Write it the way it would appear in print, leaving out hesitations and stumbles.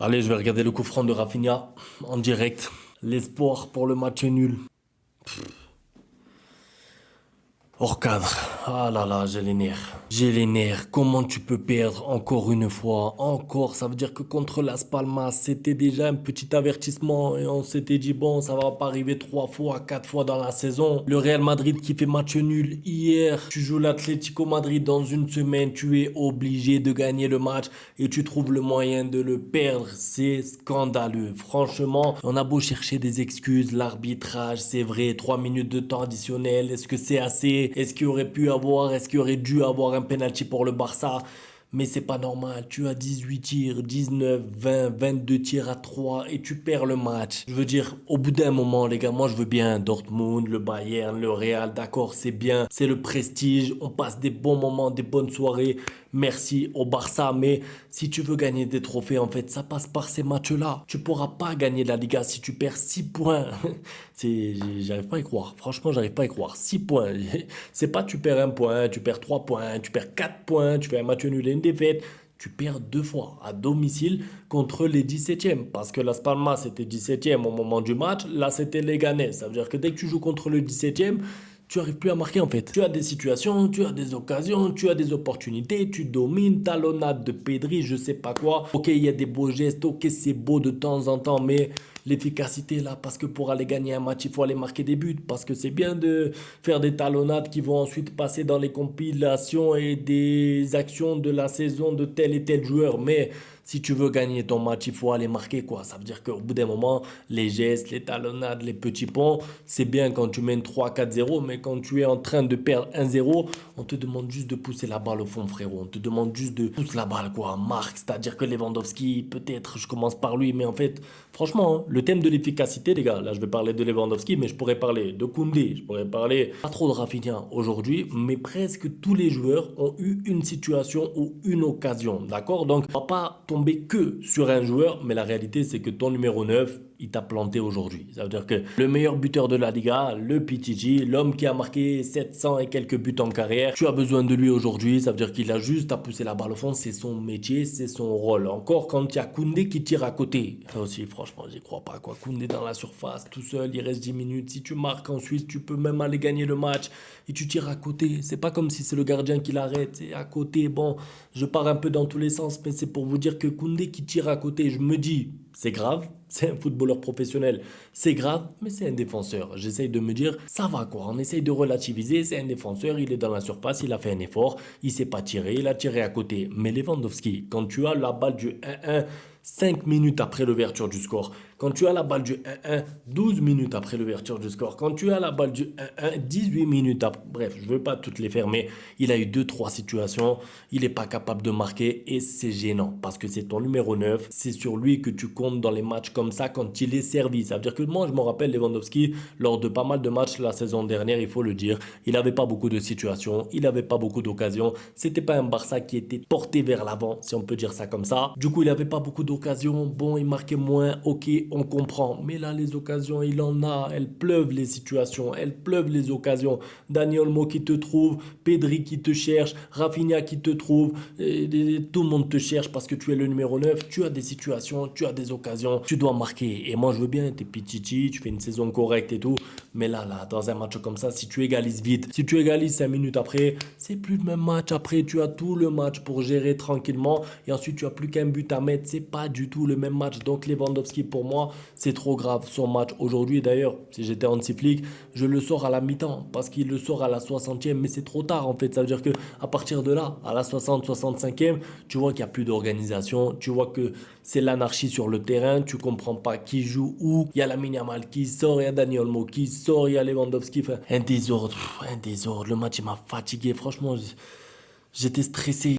Allez, je vais regarder le coup franc de Rafinha en direct. L'espoir pour le match nul. Hors cadre. Ah là là, j'ai les nerfs. J'ai les nerfs. Comment tu peux perdre encore une fois? Encore, ça veut dire que contre Las Palmas, c'était déjà un petit avertissement et on s'était dit, bon, ça va pas arriver 3 fois, 4 fois dans la saison. Le Real Madrid qui fait match nul hier. Tu joues l'Atlético Madrid dans une semaine. Tu es obligé de gagner le match et tu trouves le moyen de le perdre. C'est scandaleux. Franchement, on a beau chercher des excuses, l'arbitrage, c'est vrai, 3 minutes de temps additionnel. Est-ce que c'est assez? Est-ce qu'il aurait pu avoir, est-ce qu'il aurait dû avoir un penalty pour le Barça? Mais c'est pas normal. Tu as 18 tirs, 19, 20, 22 tirs à 3 et tu perds le match. Je veux dire, au bout d'un moment, les gars, moi je veux bien Dortmund, le Bayern, le Real, d'accord, c'est bien, c'est le prestige, on passe des bons moments, des bonnes soirées. Merci au Barça, mais si tu veux gagner des trophées, en fait, ça passe par ces matchs-là. Tu pourras pas gagner la Liga si tu perds 6 points. J'arrive pas à y croire. Franchement, j'arrive pas à y croire. 6 points. C'est pas tu perds un point, tu perds 3 points, tu perds 4 points, tu fais un match nul et une défaite. Tu perds 2 fois à domicile contre les 17e. Parce que Las Palmas c'était 17e au moment du match. Là, c'était Leganés. Ça veut dire que dès que tu joues contre le 17e, tu arrives plus à marquer en fait. Tu as des situations, tu as des occasions, tu as des opportunités, tu domines, talonnade de Pedri, je sais pas quoi. Ok, il y a des beaux gestes, ok, c'est beau de temps en temps, mais l'efficacité là, parce que pour aller gagner un match, il faut aller marquer des buts. Parce que c'est bien de faire des talonnades qui vont ensuite passer dans les compilations et des actions de la saison de tel et tel joueur. Mais si tu veux gagner ton match, il faut aller marquer quoi. Ça veut dire qu'au bout d'un moment, les gestes, les talonnades, les petits ponts, c'est bien quand tu mènes 3-4-0, mais quand tu es en train de perdre 1-0, on te demande juste de pousser la balle au fond, frérot. On te demande juste de pousser la balle, quoi. Marque, c'est-à-dire que Lewandowski, peut-être, je commence par lui, mais en fait, franchement, hein, le thème de l'efficacité, les gars, là, je vais parler de Lewandowski, mais je pourrais parler de Koundé, je pourrais parler pas trop de Rafinha aujourd'hui, mais presque tous les joueurs ont eu une situation ou une occasion, d'accord? Donc, on va pas tomber que sur un joueur, mais la réalité, c'est que ton numéro 9, il t'a planté aujourd'hui. Ça veut dire que le meilleur buteur de la Liga, le PTG, l'homme qui a marqué 700 et quelques buts en carrière, tu as besoin de lui aujourd'hui. Ça veut dire qu'il a juste à pousser la balle au fond. C'est son métier, c'est son rôle. Encore quand il y a Koundé qui tire à côté. Ça aussi, franchement, j'y crois pas, quoi. Koundé dans la surface, tout seul, il reste 10 minutes. Si tu marques ensuite, tu peux même aller gagner le match et tu tires à côté. C'est pas comme si c'est le gardien qui l'arrête. C'est à côté. Bon, je pars un peu dans tous les sens, mais c'est pour vous dire que Koundé qui tire à côté, je me dis, c'est grave, c'est un footballeur professionnel, c'est grave, mais c'est un défenseur. J'essaye de me dire, ça va quoi, on essaye de relativiser, c'est un défenseur, il est dans la surface, il a fait un effort, il s'est pas tiré, il a tiré à côté. Mais Lewandowski, quand tu as la balle du 1-1, 5 minutes après l'ouverture du score, quand tu as la balle du 1-1, 12 minutes après l'ouverture du score, quand tu as la balle du 1-1, 18 minutes après, bref, je ne veux pas toutes les faire, mais il a eu deux trois situations, il n'est pas capable de marquer et c'est gênant parce que c'est ton numéro 9, c'est sur lui que tu comptes dans les matchs comme ça quand il est servi. Ça veut dire que moi, je me rappelle Lewandowski, lors de pas mal de matchs la saison dernière, il faut le dire, il n'avait pas beaucoup de situations, il n'avait pas beaucoup d'occasions, c'était pas un Barça qui était porté vers l'avant, si on peut dire ça comme ça. Du coup, il n'avait pas beaucoup d'occasions, bon, il marquait moins, ok, on comprend. Mais là, les occasions, il en a. Elles pleuvent les situations. Elles pleuvent les occasions. Daniel Olmo qui te trouve. Pedri qui te cherche. Rafinha qui te trouve. Tout le monde te cherche parce que tu es le numéro 9. Tu as des situations. Tu as des occasions. Tu dois marquer. Et moi, je veux bien. T'es pititi. Tu fais une saison correcte et tout. Mais là, dans un match comme ça, si tu égalises vite, si tu égalises 5 minutes après, c'est plus le même match. Après, tu as tout le match pour gérer tranquillement. Et ensuite, tu as plus qu'un but à mettre. C'est pas du tout le même match. Donc, Lewandowski, pour moi, c'est trop grave. Son match aujourd'hui, d'ailleurs, si j'étais Hansi Flick, je le sors à la mi-temps parce qu'il le sort à la 60e, mais c'est trop tard en fait. Ça veut dire que à partir de là, à la 60, 65e, tu vois qu'il n'y a plus d'organisation, tu vois que c'est l'anarchie sur le terrain, tu comprends pas qui joue où. Il y a Lamine Yamal qui sort, il y a Dani Olmo qui sort, il y a Lewandowski. Enfin, un désordre, un désordre. Le match il m'a fatigué, franchement, j'étais stressé.